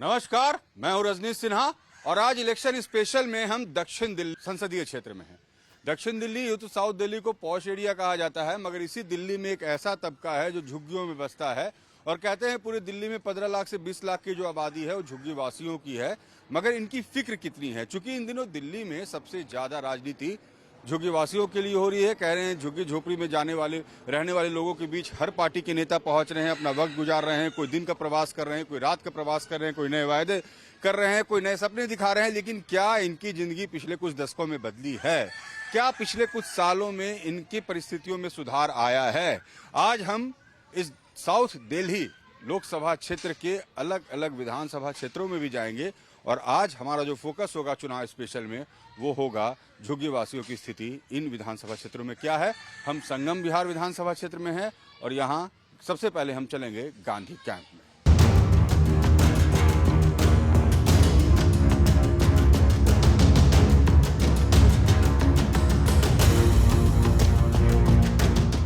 नमस्कार, मैं हूं रजनीश सिन्हा और आज इलेक्शन स्पेशल में हम दक्षिण दिल्ली संसदीय क्षेत्र में हैं। दक्षिण दिल्ली यूं तो साउथ दिल्ली को पॉश एरिया कहा जाता है, मगर इसी दिल्ली में एक ऐसा तबका है जो झुग्गियों में बसता है और कहते हैं पूरे दिल्ली में 15 लाख से 20 लाख की जो आबादी है वो झुग्गी वासियों की है। मगर इनकी फिक्र कितनी है, चूंकि इन दिनों दिल्ली में सबसे ज्यादा राजनीति झुग्गी वासियों के लिए हो रही है। कह रहे हैं झुग्गी झोपड़ी में रहने वाले लोगों के बीच हर पार्टी के नेता पहुंच रहे हैं, अपना वक्त गुजार रहे हैं। कोई दिन का प्रवास कर रहे हैं, कोई रात का प्रवास कर रहे हैं, कोई नए वायदे कर रहे हैं, कोई नए सपने दिखा रहे हैं। लेकिन क्या इनकी जिंदगी पिछले कुछ दशकों में बदली है? क्या पिछले कुछ सालों में इनकी परिस्थितियों में सुधार आया है? आज हम इस साउथ दिल्ली लोकसभा क्षेत्र के अलग अलग विधानसभा क्षेत्रों में भी जाएंगे और आज हमारा जो फोकस होगा चुनाव स्पेशल में वो होगा झुग्गी वासियों की स्थिति इन विधानसभा क्षेत्रों में क्या है। हम संगम विहार विधानसभा क्षेत्र में हैं और यहाँ सबसे पहले हम चलेंगे गांधी कैंप में।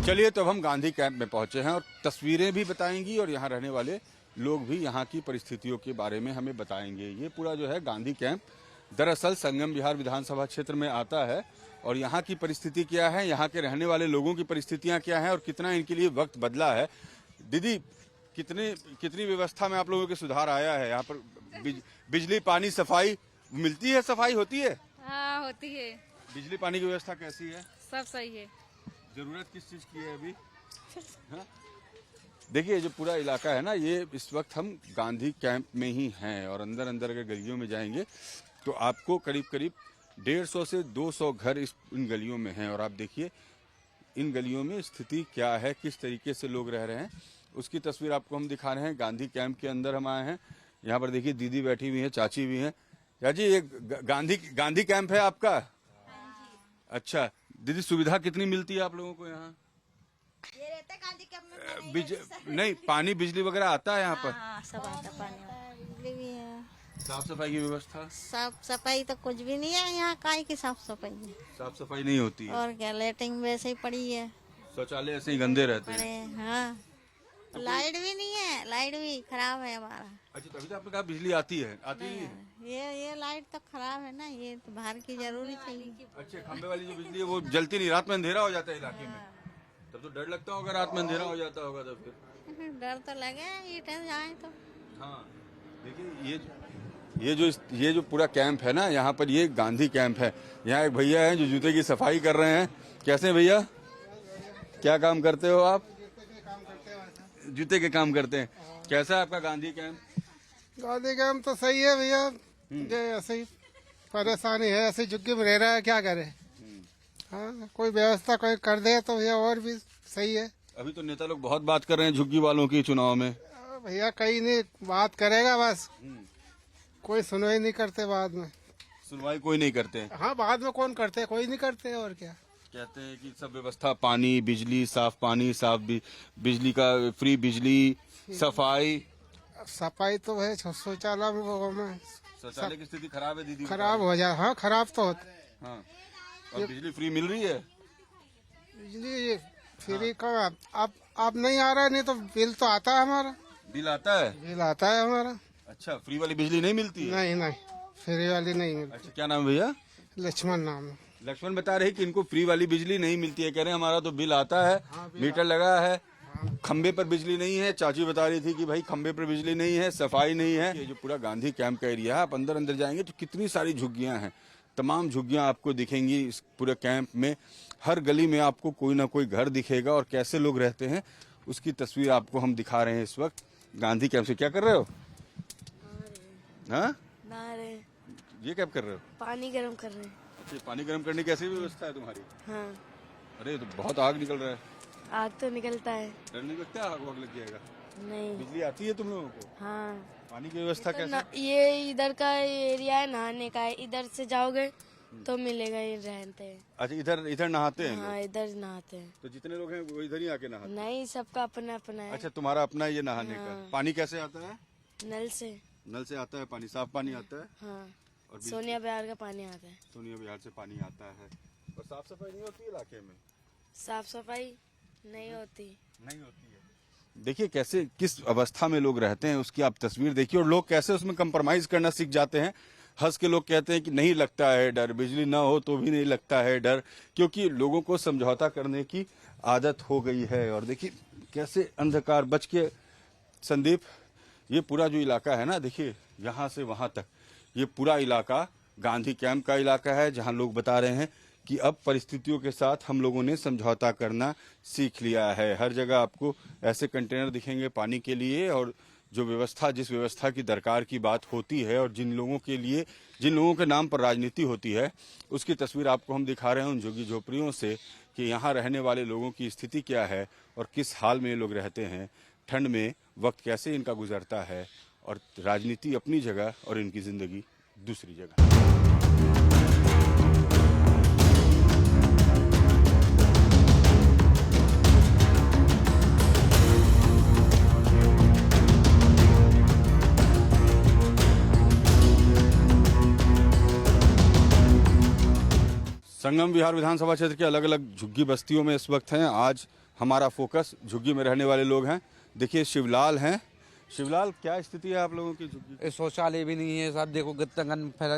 चलिए तो अब हम गांधी कैंप में पहुंचे हैं और तस्वीरें भी बताएंगी और यहाँ रहने वाले लोग भी यहाँ की परिस्थितियों के बारे में हमें बताएंगे। ये पूरा जो है गांधी कैंप दरअसल संगम विहार विधानसभा क्षेत्र में आता है और यहाँ की परिस्थिति क्या है, यहाँ के रहने वाले लोगों की परिस्थितियाँ क्या हैं और कितना इनके लिए वक्त बदला है। दीदी, कितनी व्यवस्था में आप लोगों के सुधार आया है? यहाँ पर बिजली पानी सफाई मिलती है, सफाई होती है? हाँ, होती है। बिजली पानी की व्यवस्था कैसी है? सब सही है। जरूरत किस चीज की है अभी? हाँ? देखिए जो पूरा इलाका है ना, ये इस वक्त हम गांधी कैंप में ही हैं और अंदर अगर गलियों में जाएंगे तो आपको करीब 150 से 200 घर इन गलियों में हैं। और आप देखिए इन गलियों में स्थिति क्या है, किस तरीके से लोग रह रहे हैं, उसकी तस्वीर आपको हम दिखा रहे हैं। गांधी कैंप के अंदर हम आए हैं। यहाँ पर देखिए दीदी बैठी हुई है, चाची भी है। चाची, ये गांधी कैंप है आपका? अच्छा दीदी, सुविधा कितनी मिलती है आप लोगों को यहाँ? ये रहता है गांधी कैंप में नहीं, पानी बिजली वगैरह आता है यहाँ पर? हाँ, सब आता पानी, बिजली भी है। साफ सफाई की व्यवस्था? साफ सफाई तो कुछ भी नहीं है यहाँ, काहे की साफ सफाई है? साफ सफाई नहीं होती है? और क्या, लेटरिन वैसे ही पड़ी है, शौचालय ऐसे ही गंदे रहते हैं। हाँ, लाइट भी नहीं है, लाइट भी खराब है हमारा। अच्छा, तभी तो आपने कहा बिजली आती है? आती नहीं है? ये लाइट तो खराब है ना, ये तो बाहर की जरूरी चाहिए। अच्छा, खंबे वाली जो बिजली है वो जलती नहीं, रात में अंधेरा हो जाता है इलाके में, तब तो डर लगता होगा रात में अंधेरा हो जाता होगा तो फिर? डर तो लगे ईटें जाए तो। हाँ, देखिए ये जो पूरा कैंप है ना, यहाँ पर ये गांधी कैंप है। यहाँ एक भैया है जो जूते की सफाई कर रहे हैं। कैसे भैया, क्या काम करते हो आप? जूते के काम करते हैं। कैसा है आपका गांधी कैंप? गांधी कैंप तो सही है भैया, ऐसे ही परेशानी है, ऐसे झुग्गी में रह रहा है, क्या करे। हाँ, कोई व्यवस्था कोई कर दे तो भैया और भी सही है। अभी तो नेता लोग बहुत बात कर रहे हैं झुग्गी वालों की चुनाव में। भैया कहीं नहीं बात करेगा, बस कोई सुनवाई नहीं करते। बाद में सुनवाई कोई नहीं करते? हाँ, बाद में कौन करते, कोई नहीं करते। और क्या कहते हैं कि सब व्यवस्था, पानी बिजली, साफ पानी, साफ बिजली का फ्री बिजली, सफाई तो है शौचालय में। शौचालय की स्थिति खराब है दीदी? खराब हो जाए। हाँ, खराब तो होता। हाँ, और बिजली फ्री मिल रही है? बिजली फ्री का आप नहीं आ रहा, नहीं तो बिल तो आता है हमारा। बिल आता है? बिल आता है हमारा। अच्छा, फ्री वाली बिजली नहीं मिलती है? नहीं, फ्री वाली नहीं मिलती। अच्छा, क्या नाम है भैया? लक्ष्मण नाम है। लक्ष्मण बता रहे कि इनको फ्री वाली बिजली नहीं मिलती है। कह रहे हैं हमारा तो बिल आता है, मीटर लगा है, खंबे पर बिजली नहीं है। चाची बता रही थी कि भाई खंबे पर बिजली नहीं है, सफाई नहीं है। ये जो पूरा गांधी कैंप का एरिया है, आप अंदर जाएंगे तो कितनी सारी झुग्गियां हैं। तमाम झुग्गियां आपको दिखेंगी इस पूरे कैंप में। हर गली में आपको कोई ना कोई घर दिखेगा और कैसे लोग रहते हैं उसकी तस्वीर आपको हम दिखा रहे हैं इस वक्त गांधी कैंप से। क्या कर रहे हो? हाँ, ये क्या कर रहे हो? पानी गर्म कर रहे हैं। अच्छा, पानी गर्म करने की कैसी व्यवस्था है तुम्हारी? हाँ। अरे तो बहुत आग निकल रहा है। आग तो निकलता है। डर नहीं लगता आग वाग लग जाएगा? नहीं। बिजली आती है तुम लोगों को? हाँ। पानी की व्यवस्था कैसे? ये इधर का एरिया है, नहाने का है। इधर से जाओगे तो मिलेगा, ये रहते हैं। अच्छा, इधर नहाते हैं? हाँ, इधर नहाते हैं। तो जितने लोग हैं वो इधर ही आके नहाते हैं? नहीं, सबका अपना अपना है। अच्छा, तुम्हारा अपना ये नहाने हाँ। का? पानी कैसे आता है? नल से। नल से आता है पानी? साफ पानी आता है? हाँ, और सोनिया बिहार का पानी आता है। सोनिया बिहार से पानी आता है। और साफ सफाई नहीं होती इलाके में? साफ सफाई नहीं होती। नहीं होती है। देखिए कैसे किस अवस्था में लोग रहते हैं उसकी आप तस्वीर देखिए, और लोग कैसे उसमें कंप्रोमाइज करना सीख जाते हैं। हंस के लोग कहते हैं कि नहीं लगता है डर, बिजली ना हो तो भी नहीं लगता है डर, क्योंकि लोगों को समझौता करने की आदत हो गई है। और देखिए कैसे अंधकार बच के, संदीप ये पूरा जो इलाका है ना, देखिए यहाँ से वहाँ तक ये पूरा इलाका गांधी कैंप का इलाका है, जहाँ लोग बता रहे हैं कि अब परिस्थितियों के साथ हम लोगों ने समझौता करना सीख लिया है। हर जगह आपको ऐसे कंटेनर दिखेंगे पानी के लिए, और जो व्यवस्था, जिस व्यवस्था की दरकार की बात होती है और जिन लोगों के लिए, जिन लोगों के नाम पर राजनीति होती है, उसकी तस्वीर आपको हम दिखा रहे हैं उन झुग्गी झोपड़ियों से कि यहाँ रहने वाले लोगों की स्थिति क्या है और किस हाल में ये लोग रहते हैं, ठंड में वक्त कैसे इनका गुजरता है, और राजनीति अपनी जगह और इनकी ज़िंदगी दूसरी जगह। संगम विहार विधानसभा क्षेत्र के अलग अलग झुग्गी बस्तियों में इस वक्त हैं। आज हमारा फोकस झुग्गी में रहने वाले लोग हैं। देखिए शिवलाल हैं। शिवलाल, क्या स्थिति है आप लोगों की झुग्गी की? शौचालय भी नहीं है साहब, देखो गंदगन फैला,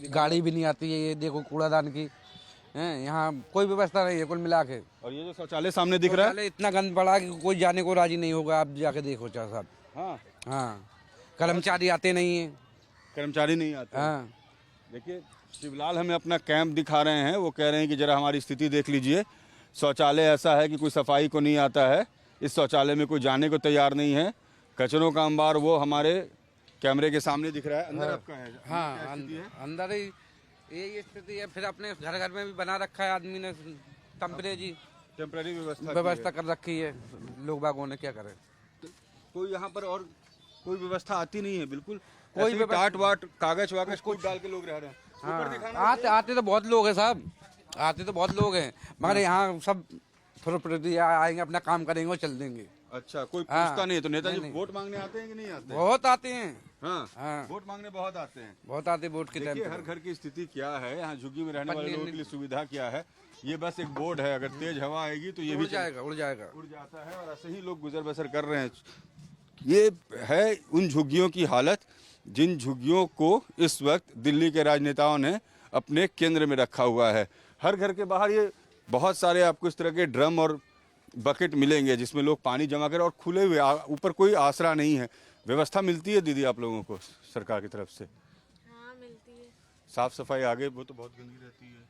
गाड़ी भी नहीं आती है, ये देखो कूड़ादान की है, यहाँ कोई व्यवस्था नहीं है कुल मिला के। और ये जो शौचालय सामने दिख रहा है, इतना गंद पड़ा कि कोई जाने को राजी नहीं होगा। आप जाके देखो चाह साहब। हाँ हाँ, कर्मचारी आते नहीं है। कर्मचारी नहीं आते। हाँ, देखिए शिवलाल हमें अपना कैंप दिखा रहे हैं, वो कह रहे हैं कि जरा हमारी स्थिति देख लीजिए। शौचालय ऐसा है कि कोई सफाई को नहीं आता है, इस शौचालय में कोई जाने को तैयार नहीं है। कचरों का अंबार वो हमारे कैमरे के सामने दिख रहा है। अंदर आपका है? हाँ, अंदर ही ये स्थिति है। फिर अपने घर घर में भी बना रखा है आदमी ने टेम्पररी व्यवस्था कर रखी है। लोग बागों ने क्या करे, कोई यहाँ पर और कोई व्यवस्था आती नहीं है, बिल्कुल कोई कोई टाट वाट कागज वागज कुछ डाल के लोग रह रहे हैं। ऊपर दिखाना हाँ, आते तो बहुत लोग हैं साहब, आते तो बहुत लोग हैं, मगर यहाँ सब थोड़ा आएंगे, अपना काम करेंगे और चल देंगे। अच्छा, कोई पूछता नहीं? तो नेताजी वोट मांगने आते हैं कि नहीं आते? बहुत आते हैं। हाँ, हाँ, वोट मांगने बहुत आते हैं। बहुत आते वोट के टाइम देखिए पे। हर घर की स्थिति क्या है, यहाँ झुग्गी में रहने वाले लोगों के लिए सुविधा क्या है। ये बस एक बोर्ड है, अगर तेज हवा आएगी तो ये भी उड़ जाएगा। उड़ जाता है, और ऐसे ही लोग गुजर बसर कर रहे हैं। ये है उन झुग्गियों की हालत जिन झुग्गियों को इस वक्त दिल्ली के राजनेताओं ने अपने केंद्र में रखा हुआ है। हर घर के बाहर ये बहुत सारे आपको इस तरह के ड्रम और बकेट मिलेंगे जिसमें लोग पानी जमा करें, और खुले हुए, ऊपर कोई आसरा नहीं है। व्यवस्था मिलती है दीदी आप लोगों को सरकार की तरफ से? हाँ मिलती है। साफ सफाई आगे वो तो बहुत गंदी रहती है।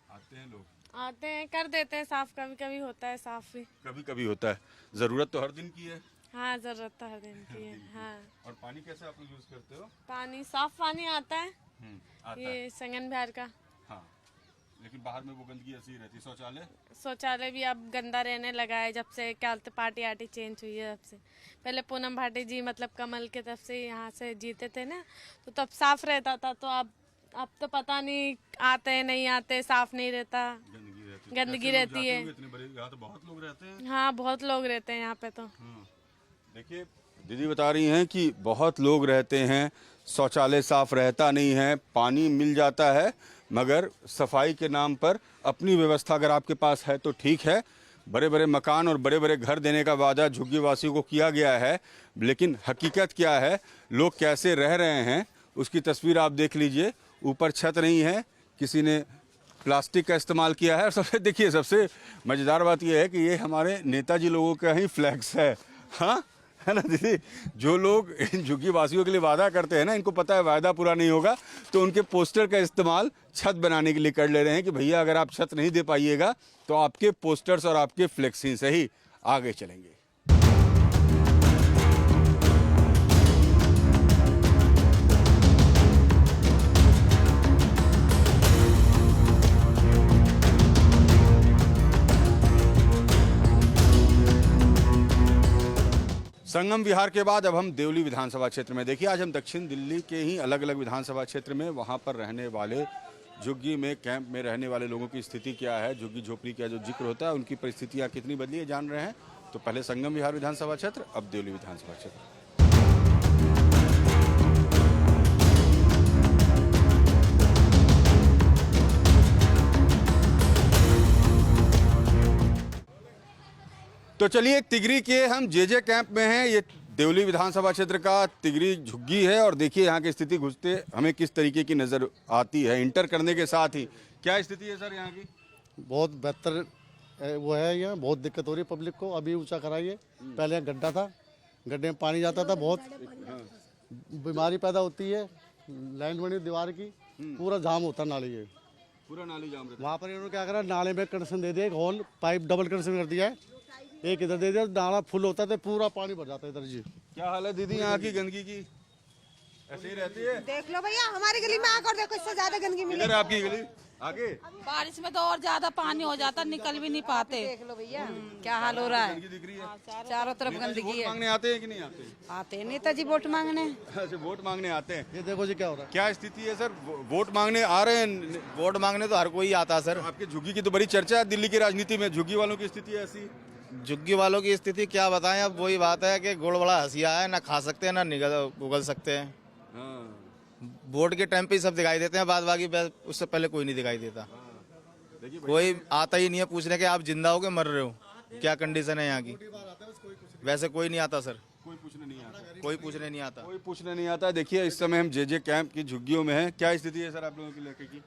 आते हैं लोग, आते हैं, कर देते हैं साफ, कभी कभी होता है साफ भी। कभी कभी होता है, जरूरत तो हर दिन की है। हाँ जरूरत तो हर दिन की है। हाँ, और पानी कैसे आप लोग यूज करते हो? पानी साफ पानी आता है, आता है। ये संगन बिहार का। हाँ, लेकिन बाहर में वो गंदगी ऐसी ही रहती है। शौचालय भी अब गंदा रहने लगा है जब से क्या बोलते पार्टी आर्टी चेंज हुई है। तब से पहले पूनम भाटी जी मतलब कमल के तरफ से यहाँ से जीते थे ना, तो तब साफ रहता था। तो अब तो पता नहीं आते नहीं आते, साफ नहीं रहता, गंदगी रहती है। इतने बड़े यहाँ तो बहुत लोग रहते हैं। हाँ बहुत लोग रहते हैं यहाँ पे तो। देखिए दीदी बता रही हैं कि बहुत लोग रहते हैं, शौचालय साफ रहता नहीं है, पानी मिल जाता है, मगर सफाई के नाम पर अपनी व्यवस्था अगर आपके पास है तो ठीक है। बड़े बड़े मकान और बड़े बड़े घर देने का वादा झुग्गी वासियों को किया गया है, लेकिन हकीकत क्या है, लोग कैसे रह रहे हैं उसकी तस्वीर आप देख लीजिए। ऊपर छत नहीं है, किसी ने प्लास्टिक का इस्तेमाल किया है। और सबसे देखिए सबसे मज़ेदार बात यह है कि ये हमारे नेताजी लोगों का ही फ्लैक्स है। हाँ, है ना दीदी? जो लोग इन झुग्गी वासियों के लिए वादा करते हैं ना, इनको पता है वादा पूरा नहीं होगा, तो उनके पोस्टर का इस्तेमाल छत बनाने के लिए कर ले रहे हैं कि भैया अगर आप छत नहीं दे पाइएगा तो आपके पोस्टर्स और आपके फ्लेक्सिंग से ही आगे चलेंगे। संगम विहार के बाद अब हम देवली विधानसभा क्षेत्र में। देखिए आज हम दक्षिण दिल्ली के ही अलग अलग विधानसभा क्षेत्र में, वहाँ पर रहने वाले झुग्गी में कैंप में रहने वाले लोगों की स्थिति क्या है, झुग्गी झोपड़ी का जो जिक्र होता है उनकी परिस्थितियाँ कितनी बदली है जान रहे हैं। तो पहले संगम विहार विधानसभा क्षेत्र, अब देवली विधानसभा क्षेत्र। तो चलिए, तिगरी के हम जे कैंप में हैं। ये देवली विधानसभा क्षेत्र का तिगरी झुग्गी है और देखिए यहाँ की स्थिति घुसते हमें किस तरीके की नजर आती है। इंटर करने के साथ ही क्या स्थिति है सर यहाँ की? बहुत बेहतर वो है, यहाँ बहुत दिक्कत हो रही है पब्लिक को। अभी ऊंचा कराइए, पहले यहाँ गड्ढा था, गड्ढे में पानी जाता था, बहुत बीमारी पैदा होती है। लाइन बनी दीवार की, पूरा जाम होता नाली है, पूरा नाली जाम रहता वहाँ पर इन्होंने क्या करा, नाले में कनेक्शन दे दिया, एक होल पाइप डबल कनेक्शन कर दिया है, एक इधर दे दिया, नाला फुल होता था, पूरा पानी भर जाता है इधर जी। है। क्या हाल है दीदी यहाँ की गंदगी की? ऐसे ही रहती है? देख लो भैया, हमारी गली में आकर देखो, इससे ज्यादा गंदगी मिली। इधर है आपकी गली आगे? बारिश में तो और ज्यादा पानी हो जाता, निकल भी नहीं पाते। देख लो भैया क्या हाल हो रहा है, गंदगी दिख रही है। चारों तरफ नेताजी गंदगी वोट है। मांगने आते हैं कि नहीं आते? आते नेताजी वोट मांगने। अच्छा, वोट मांगने आते हैं। ये देखो जी क्या हो रहा है। क्या स्थिति है सर? वोट मांगने आ रहे हैं? वोट मांगने तो हर कोई आता है सर। आपके झुग्गी की तो बड़ी चर्चा है दिल्ली की राजनीति में। झुग्गी वालों की स्थिति ऐसी? झुग्गी वालों की स्थिति क्या बताएं, अब वही बात है कि गुड़ बड़ा हंसिया है, ना खा सकते हैं ना उगल सकते हैं। वोट के टाइम पे ही सब दिखाई देते हैं, बाद बाकी उससे पहले कोई नहीं दिखाई देता। कोई आता ही नहीं है पूछने के आप जिंदा हो के मर रहे हो, क्या कंडीशन है यहाँ की। वैसे कोई नहीं आता सर, कोई पूछने नहीं आता। कोई पूछने नहीं आता। कोई पूछने नहीं आता। देखिए इस समय हम जे कैंप की झुग्गियों में हैं। क्या स्थिति है सर आप लोगों की इलाके की?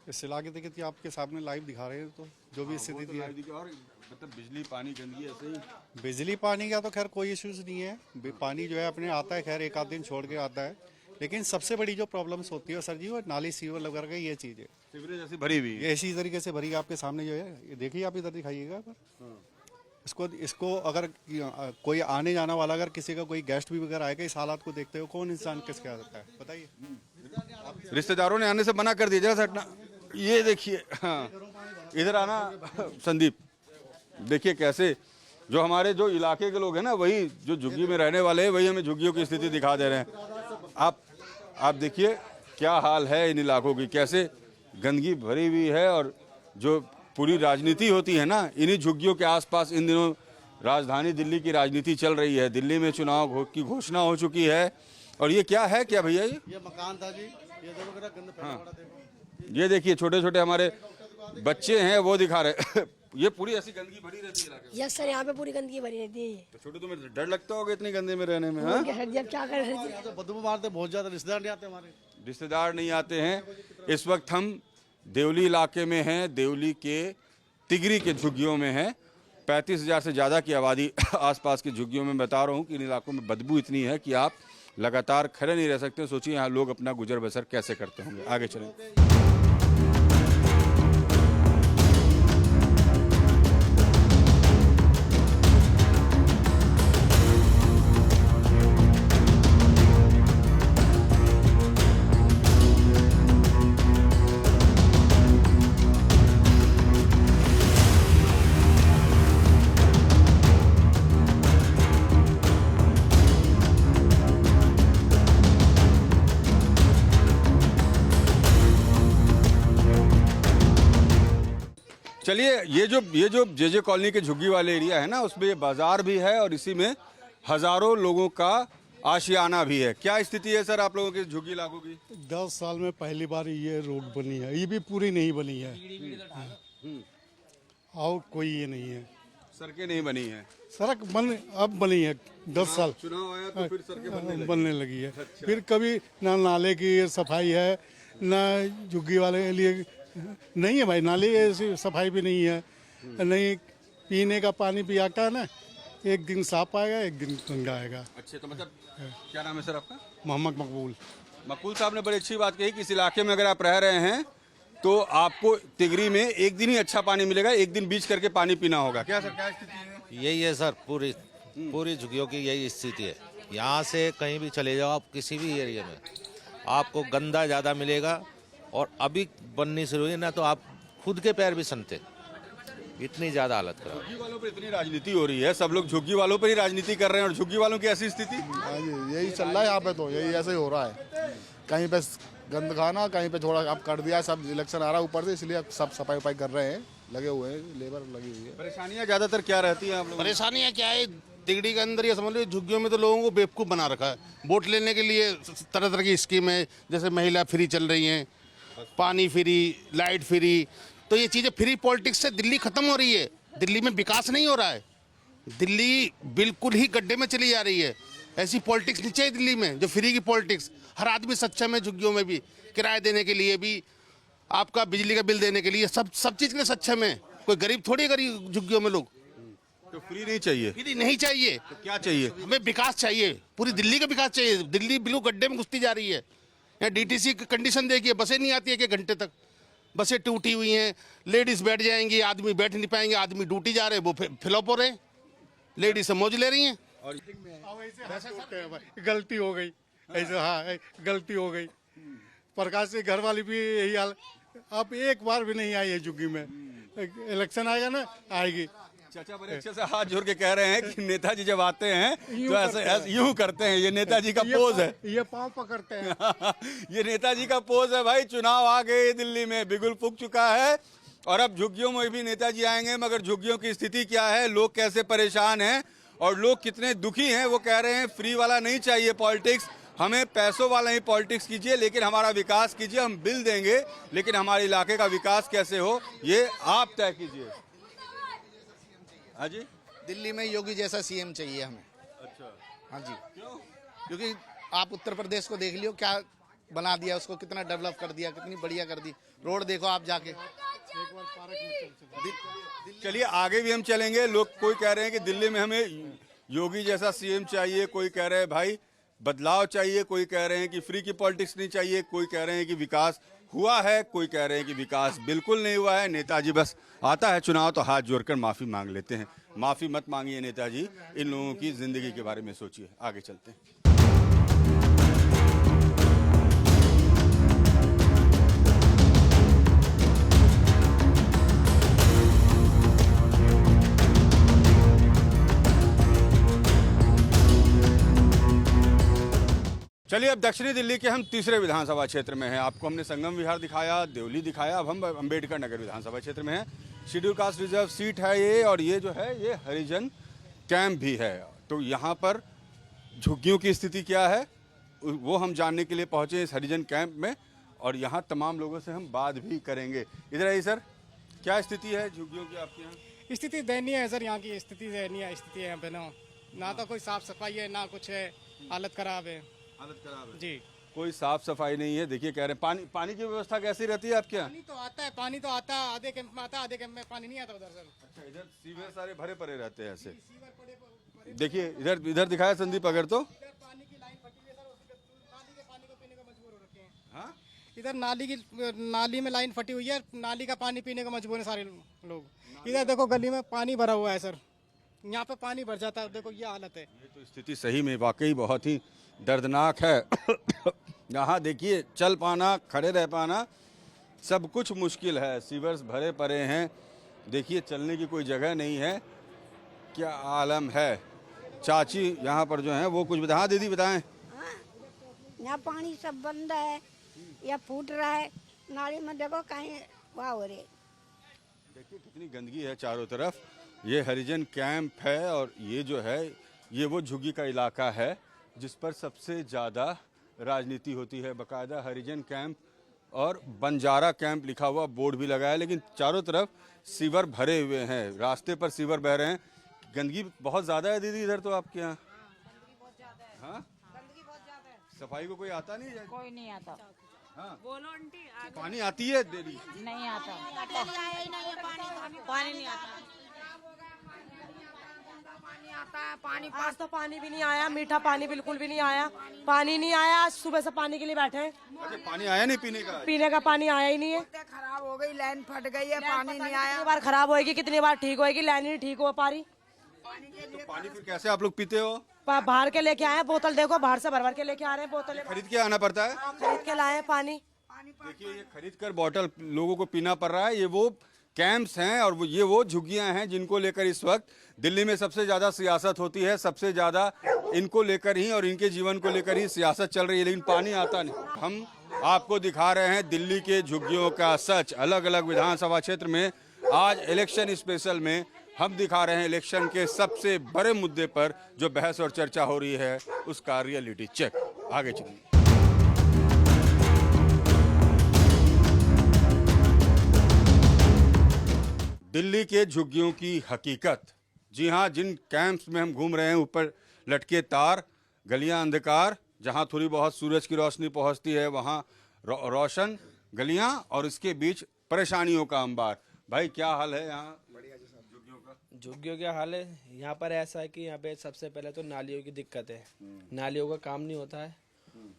इस इलाके की आपके सामने लाइव दिखा रहे हैं, तो जो भी स्थिति थी। और मतलब बिजली पानी गंदगी ऐसे ही? बिजली पानी का तो खैर कोई इश्यूज नहीं है, पानी जो है अपने आता है, खैर एक आध दिन छोड़ के आता है। लेकिन सबसे बड़ी जो प्रॉब्लम्स होती है सर जी, वो नाली सीवर वगैरह का ये चीज़ है। सीवरेज ऐसी भरी हुई है? ये इसी तरीके से भरी आपके सामने जो है, ये देखिए आप इधर दिखाइएगा। इसको अगर कोई आने जाना वाला, अगर किसी का कोई गेस्ट भी वगैरह आएगा, इस हालात को देखते हो कौन इंसान किसके आ सकता है बताइए। रिश्तेदारों ने आने से मना कर दिया जरा हटना। ये देखिए, हाँ इधर आना संदीप। देखिए कैसे जो हमारे जो इलाके के लोग हैं ना, वही जो झुग्गी में रहने वाले हैं, वही हमें झुग्गियों की स्थिति दिखा दे रहे हैं। आप देखिए क्या हाल है इन इलाकों की, कैसे गंदगी भरी हुई है। और जो पूरी राजनीति होती है ना, इन्हीं झुग्गियों के आसपास इन दिनों राजधानी दिल्ली की राजनीति चल रही है। दिल्ली में चुनाव की घोषणा हो चुकी है। और ये क्या है, क्या भैया ये मकान था जी, ये देखो जरा गंद फैला पड़ा देखो। ये देखिए छोटे छोटे हमारे बच्चे हैं, वो दिखा रहे ये पूरी ऐसी गंदगी भरी रहती है इलाके में? यस सर, यहाँ पे पूरी गंदगी भरी रहती है। तो छोटे तुम्हें डर लगता होगा इतनी गंदे में रहने में? हाँ, सर जी अब क्या कर रहे हैं। तो बदबू मारते बहुत ज्यादा, रिश्तेदार नहीं आते हमारे। रिश्तेदार नहीं आते हैं। इस वक्त हम देवली इलाके में हैं, देवली के तिगरी के झुग्गियों में हैं। 35,000 से ज़्यादा की आबादी आसपास की झुग्गियों में। बता रहा हूँ कि इन इलाकों में बदबू इतनी है कि आप लगातार खड़े नहीं रह सकते। सोचिए यहाँ लोग अपना गुजर बसर कैसे करते होंगे। आगे चलें। चलिए, ये जो जे कॉलोनी के झुग्गी वाले एरिया है ना, उसमें ये बाजार भी है और इसी में हजारों लोगों का आशियाना भी है। क्या स्थिति है सर आप लोगों के झुग्गी इलाकों की? 10 साल में पहली बार ये रोड बनी है, ये भी पूरी नहीं बनी है और कोई ये नहीं है। सड़कें नहीं बनी है? सड़क अब बनी है 10 साल चुनाव आया तो फिर सड़कें बनने लगी है। फिर कभी ना नाले की सफाई है, ना झुग्गी वाले के लिए नहीं है भाई, नाले की सफाई भी नहीं है। नहीं पीने का पानी पिया का ना, एक दिन साफ आएगा, एक दिन गंदा आएगा। अच्छे, तो मतलब क्या नाम है सर आपका? मोहम्मद मकबूल। मकबूल साहब ने बड़ी अच्छी बात कही कि इस इलाके में अगर आप रह रहे हैं तो आपको तिगरी में एक दिन ही अच्छा पानी मिलेगा, एक दिन बीच करके पानी पीना होगा। क्या सर, क्या स्थिति है? यही है सर, पूरी झुग्गियों की यही स्थिति है। यहाँ से कहीं भी चले जाओ आप, किसी भी एरिया में आपको गंदा ज़्यादा मिलेगा। और अभी बननी शुरू हुई ना, तो आप खुद के पैर भी सनते, इतनी ज़्यादा हालत खराब। झुग्गी वालों पर इतनी राजनीति हो रही है, सब लोग झुग्गी वालों पर ही राजनीति कर रहे हैं और झुग्गी वालों की ऐसी स्थिति। यही चल रहा है यहाँ पे, तो यही ऐसे ही हो रहा है। कहीं पे गंद खाना, कहीं पे थोड़ा अब कर दिया। सब इलेक्शन आ रहा है ऊपर से, इसलिए सब सफाई वफाई कर रहे हैं, लगे हुए हैं, लेबर लगी हुई है। परेशानियाँ ज़्यादातर क्या रहती हैं आप लोग? परेशानियाँ क्या है, तिगड़ी के अंदर ये समझ लो, झुग्गियों में तो लोगों को बेवकूफ़ बना रखा है। वोट लेने के लिए तरह तरह की स्कीम है, जैसे महिला फ्री चल रही हैं, पानी फ्री, लाइट फ्री। तो ये चीज़ें फ्री पॉलिटिक्स से दिल्ली खत्म हो रही है। दिल्ली में विकास नहीं हो रहा है। दिल्ली बिल्कुल ही गड्ढे में चली जा रही है। ऐसी पॉलिटिक्स नहीं चाहिए दिल्ली में, जो फ्री की पॉलिटिक्स। हर आदमी सक्षम है झुग्गियों में भी, किराया देने के लिए भी, आपका बिजली का बिल देने के लिए, सब चीज़ के लिए सक्षम है। कोई गरीब थोड़ी गरीब झुग्गियों में लोग। तो फ्री नहीं चाहिए? फ्री नहीं चाहिए। तो क्या चाहिए? हमें विकास चाहिए, पूरी दिल्ली का विकास चाहिए। दिल्ली बिल्कुल गड्ढे में घुसती जा रही है। यहाँ डीटीसी की कंडीशन देखिए, बसें नहीं आती है 1 घंटे तक, बसें टूटी हुई हैं, लेडीज बैठ जाएंगी, आदमी बैठ नहीं पाएंगे, आदमी ड्यूटी जा रहे हैं, वो फिलअप हो रहे हैं, लेडीज से मौज ले रही हैं। और गलती हो गई ऐसे, हाँ गलती हो गई। प्रकाश से घर वाली भी यही हाल, अब एक बार भी नहीं आई है झुग्गी में। इलेक्शन आएगा ना, आएगी। चाचा बड़े अच्छे से हाथ जोड़ के कह रहे हैं कि नेताजी जब आते हैं तो ऐसे यूं करते हैं। ये नेताजी का पोज है, ये पाँव पकड़ते हैं। ये नेताजी का पोज है भाई। चुनाव आ गए दिल्ली में, बिगुल फूक चुका है और अब झुग्गियों में भी नेताजी आएंगे। मगर झुग्गियों की स्थिति क्या है, लोग कैसे परेशान हैं और लोग कितने दुखी हैं। वो कह रहे हैं फ्री वाला नहीं चाहिए पॉलिटिक्स, हमें पैसों वाला ही पॉलिटिक्स कीजिए, लेकिन हमारा विकास कीजिए। हम बिल देंगे लेकिन हमारे इलाके का विकास कैसे हो ये आप तय कीजिए। हाँ जी, दिल्ली में योगी जैसा सीएम चाहिए हमें। अच्छा, हाँ जी, क्योंकि आप उत्तर प्रदेश को देख लियो, क्या बना दिया उसको, कितना डेवलप कर दिया, कितनी बढ़िया कर दी। रोड देखो आप जाके। चलिए आगे भी हम चलेंगे। लोग कोई कह रहे हैं कि दिल्ली में हमें योगी जैसा सीएम चाहिए, कोई कह रहे हैं भाई बदलाव चाहिए, कोई कह रहे हैं कि फ्री की पॉलिटिक्स नहीं चाहिए, कोई कह रहे हैं कि विकास हुआ है, कोई कह रहे हैं कि विकास बिल्कुल नहीं हुआ है। नेताजी बस आता है चुनाव तो हाथ जोड़कर माफी मांग लेते हैं। माफी मत मांगिए नेताजी, इन लोगों की जिंदगी के बारे में सोचिए। आगे चलते हैं। चलिए अब दक्षिणी दिल्ली के हम तीसरे विधानसभा क्षेत्र में हैं। आपको हमने संगम विहार दिखाया, देवली दिखाया, अब हम अंबेडकर नगर विधानसभा क्षेत्र में हैं। शेड्यूल कास्ट रिजर्व सीट है ये, और ये जो है ये हरिजन कैंप भी है। तो यहाँ पर झुग्गियों की स्थिति क्या है वो हम जानने के लिए पहुँचे इस हरिजन कैंप में, और यहाँ तमाम लोगों से हम बात भी करेंगे। इधर आइए सर, क्या स्थिति है झुग्गियों की आपके यहाँ? स्थिति दयनीय है सर, यहाँ की स्थिति दयनीय स्थिति है यहाँ पे ना तो कोई साफ सफाई है ना कुछ है, हालत खराब है। हालत खराब है जी, कोई साफ सफाई नहीं है। देखिए कह रहे हैं पानी की व्यवस्था कैसी रहती है आपके यहाँ? पानी तो आता है, आधे कैंप में आता है, आधे कैंप में पानी नहीं आता उधर सर। अच्छा, इधर सीवर सारे भरे पड़े रहते हैं ऐसे। देखिए इधर दिखाया संदीप, अगर तो पानी की लाइन फटी हुई है सर, नाली के पानी को पीने को मजबूर हो रखे हैं। हाँ, इधर नाली में लाइन फटी हुई है, नाली का पानी पीने को मजबूर है सारे लोग। इधर देखो गली में पानी भरा हुआ है सर, यहाँ पे पानी भर जाता है, देखो ये हालत है। ये तो स्थिति सही में वाकई बहुत ही दर्दनाक है। यहाँ देखिए चल पाना, खड़े रह पाना, सब कुछ मुश्किल है। सीवर्स भरे पड़े हैं, देखिए चलने की कोई जगह नहीं है। क्या आलम है। चाची यहाँ पर जो है वो कुछ बता। हाँ दीदी बताएं। यहाँ पानी सब बंद है या फूट रहा है, नाली में देखो कहीं वाह हो रही। देखिए कितनी गंदगी है चारों तरफ। ये हरिजन कैंप है और ये जो है ये वो झुग्गी का इलाका है जिस पर सबसे ज़्यादा राजनीति होती है। बाकायदा हरिजन कैंप और बंजारा कैंप लिखा हुआ बोर्ड भी लगा है, लेकिन चारों तरफ सीवर भरे हुए हैं, रास्ते पर सीवर बह रहे हैं। गंदगी बहुत ज़्यादा है दीदी इधर तो आपके यहाँ? हाँ, सफाई को कोई आता नहीं है? कोई नहीं आता। हाँ, पानी आती है डेली? नहीं आता, पानी नहीं आता। पानी आज तो पानी भी नहीं आया, मीठा पानी बिल्कुल भी नहीं आया। पानी नहीं आया, आज सुबह से पानी के लिए बैठे हैं। अच्छा, पानी आया नहीं पीने का? पीने का पानी आया ही नहीं है। खराब हो गई, लाइन फट गई है, पानी नहीं आया। कितनी बार खराब होएगी, कितनी बार ठीक होएगी, लाइन नहीं ठीक हो पा रही। तो पानी फिर कैसे आप लोग पीते हो? बाहर के लेके आए, बोतल देखो बाहर से भर के लेके आ रहे हैं बोतल। खरीद के आना पड़ता है? खरीद के लाए पानी। देखिए ये खरीद कर बॉटल लोगों को पीना पड़ रहा है। ये वो कैंप्स हैं और ये वो झुग्गियां हैं जिनको लेकर इस वक्त दिल्ली में सबसे ज़्यादा सियासत होती है। सबसे ज़्यादा इनको लेकर ही और इनके जीवन को लेकर ही सियासत चल रही है, लेकिन पानी आता नहीं। हम आपको दिखा रहे हैं दिल्ली के झुग्गियों का सच। अलग अलग विधानसभा क्षेत्र में आज इलेक्शन स्पेशल में हम दिखा रहे हैं इलेक्शन के सबसे बड़े मुद्दे पर जो बहस और चर्चा हो रही है उसका रियलिटी चेक। आगे चलिए। दिल्ली के झुग्गियों की हकीकत जी हाँ, जिन कैंप्स में हम घूम रहे हैं ऊपर लटके तार, गलियां अंधकार, जहां थोड़ी बहुत सूरज की रोशनी पहुंचती है वहां रोशन गलियां और इसके बीच परेशानियों का अंबार। भाई क्या हाल है यहाँ झुग्गियों का? झुग्गियों का हाल है यहाँ पर ऐसा है कि यहाँ पे सबसे पहले तो नालियों की दिक्कत है, नालियों का काम नहीं होता है।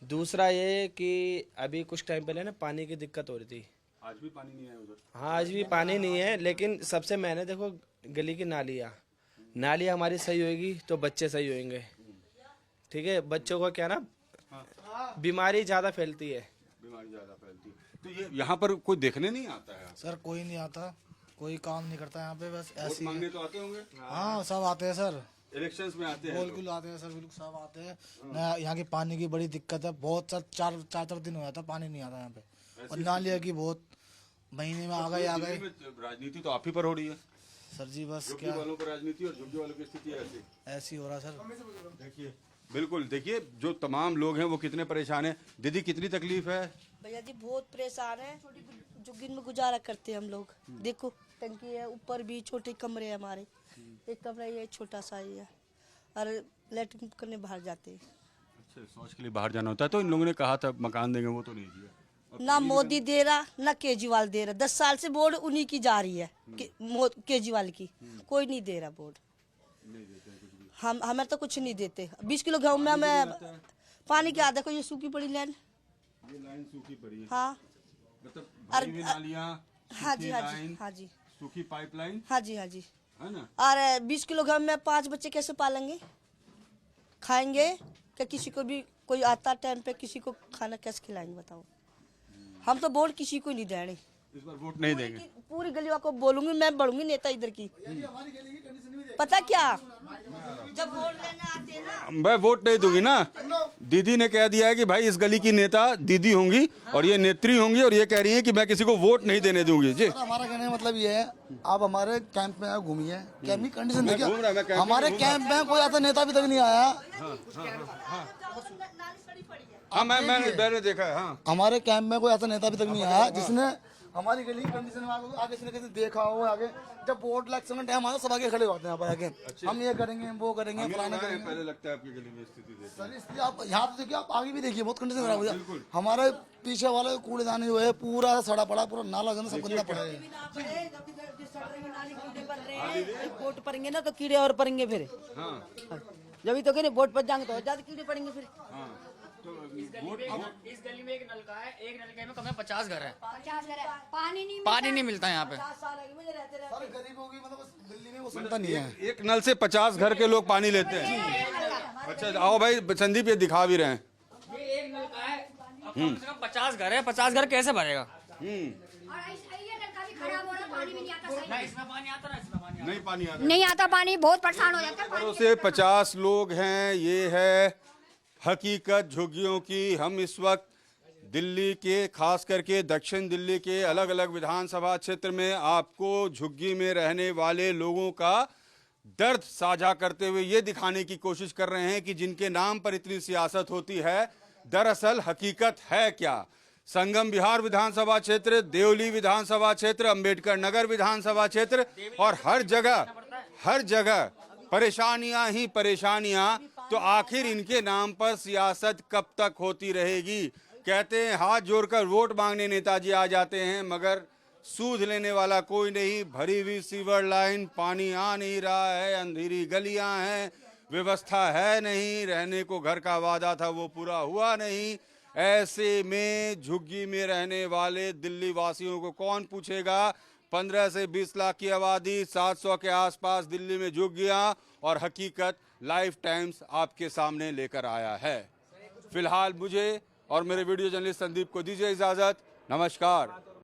दूसरा ये कि अभी कुछ टाइम पहले ना पानी की दिक्कत हो रही थी। आज भी पानी नहीं है उधर? हाँ, आज भी पानी नहीं है, लेकिन सबसे मैंने देखो गली की नाली हमारी सही होगी तो बच्चे सही होंगे। ठीक है, बच्चों को क्या ना बीमारी ज़्यादा फैलती है। बीमारी ज़्यादा फैलती है। तो ये यहाँ पर कोई देखने नहीं आता है? सर कोई नहीं आता, कोई काम नहीं करता यहाँ पे, बस ऐसे ही। मांगने तो आते होंगे? हाँ, सब आते हैं सर, इलेक्शंस में आते हैं, बिल्कुल आते हैं सर, बिल्कुल सब आते हैं। ना यहाँ की पानी की बड़ी दिक्कत है, बहुत चार दिन हो जाता है, पानी नहीं आता यहाँ पे। और नालिया की बहुत महीने में आ गए। राजनीति तो आप ही पर हो रही है सर जी, बस झुग्गी क्या वालों पर राजनीति और झुग्गी वालों की स्थिति ऐसी हो रहा सर। देखिए, बिल्कुल देखिए, जो तमाम लोग हैं वो कितने परेशान हैं। दीदी कितनी तकलीफ है? भैया जी बहुत परेशान है, झुग्गी में गुजारा करते हैं हम लोग। देखो टंकी है, ऊपर भी छोटे कमरे हैं हमारे, एक कमरा ये छोटा सा ही है, और लैट्रिन करने बाहर जाते हैं। अच्छा, शौच के लिए बाहर जाना होता है। तो इन लोगों ने कहा था मकान देंगे, वो तो नहीं दिया। ना मोदी दे रहा ना केजरीवाल दे रहा। 10 साल से वोट उन्हीं की जा रही है, केजरीवाल की। कोई नहीं दे रहा वोट, हम हमें तो कुछ नहीं देते। 20 किलो गेहूँ में हमें पानी क्या, देखो ये सूखी पड़ी लाइन, ये लाइन सूखी पड़ी है। हाँ, मतलब भरी हुई नालियां, हाँ जी, हाँ जी, हाँ जी, सूखी पाइपलाइन, हाँ जी, हाँ जी, है ना। और 20 किलो गेहूँ में 5 बच्चे कैसे पालेंगे, खाएंगे क्या? किसी को भी कोई आता टाइम पे किसी को खाना कैसे खिलाएंगे बताओ? हम तो वोट किसी को नहीं देंगे, इस बार वोट नहीं देंगे। पूरी गलियों को बोलूंगी, मैं बढ़ूंगी नेता इधर की। पता क्या, जब वोट लेने आते हैं ना, मैं वोट नहीं दूंगी ना। दीदी ने कह दिया है कि भाई इस गली की नेता दीदी होंगी और ये नेत्री होंगी, और ये कह रही है कि मैं किसी को वोट नहीं देने दूंगी। जी, हमारा कहने का मतलब ये है, आप हमारे कैंप में घूमिए, कैंप की कंडीशन देखिए। हमारे कैंप में कोई ऐसा नेता अभी तक नहीं आया। हाँ, मैंने देखा है। हाँ, हमारे कैंप में कोई ऐसा नेता अभी तक नहीं आया जिसने हमारी गली की कंडीशन में आगे से किसी देखा हो। आगे जब वोट इलेक्शन का टाइम आता, सब आगे खड़े होते हैं यहाँ पर आगे। हम ये करेंगे, वो करेंगे, फलाना करेंगे। पहले लगता है आपकी गली में स्थिति देखिए। सर इसलिए आप यहाँ तो देखिए, आप आगे भी देखिए, बहुत कंडीशन खराब हो जाए। हमारे पीछे वाले कूड़ेदान जो है पूरा सड़ा पड़ा, पूरा नाला गंदा सब गंदा पड़ा है। वोट पड़ेंगे ना तो कीड़े और पड़ेंगे फिर। जब तो कह वोट पर जाएंगे तो ज्यादा कीड़े पड़ेंगे फिर। इस गली में एक नलका है, एक नलके में कम से कम 50 घर है। 50 घर है, पानी नहीं मिलता यहाँ पे। गरीबों की मतलब दिल्ली में वो सुनता नहीं है। एक नल से 50 घर के लोग पानी लेते हैं। अच्छा, आओ भाई, संदीप ये दिखा भी रहे हैं। ये एक नलका है, कम से कम 50 घर है, 50 घर कैसे भरेगा? नहीं आता पानी, बहुत परेशान हो जाता है। से 50 लोग हैं। ये है हकीकत झुग्गियों की। हम इस वक्त दिल्ली के, खास करके दक्षिण दिल्ली के अलग अलग विधानसभा क्षेत्र में आपको झुग्गी में रहने वाले लोगों का दर्द साझा करते हुए ये दिखाने की कोशिश कर रहे हैं कि जिनके नाम पर इतनी सियासत होती है, दरअसल हकीकत है क्या। संगम विहार विधानसभा क्षेत्र, देवली विधानसभा क्षेत्र, अंबेडकर नगर विधानसभा क्षेत्र, और हर जगह परेशानियां ही परेशानियां। तो आखिर इनके नाम पर सियासत कब तक होती रहेगी? कहते हैं हाथ जोड़कर वोट मांगने नेताजी आ जाते हैं, मगर सूद लेने वाला कोई नहीं। भरी हुई सीवर लाइन, पानी आ नहीं रहा है, अंधेरी गलियां हैं, व्यवस्था है नहीं, रहने को घर का वादा था वो पूरा हुआ नहीं। ऐसे में झुग्गी में रहने वाले दिल्ली वासियों को कौन पूछेगा? 15 से 20 लाख की आबादी, 700 के आसपास दिल्ली में झुग्गियां, और हकीकत लाइफ टाइम्स आपके सामने लेकर आया है। फिलहाल मुझे और मेरे वीडियो जर्नलिस्ट संदीप को दीजिए इजाजत। नमस्कार।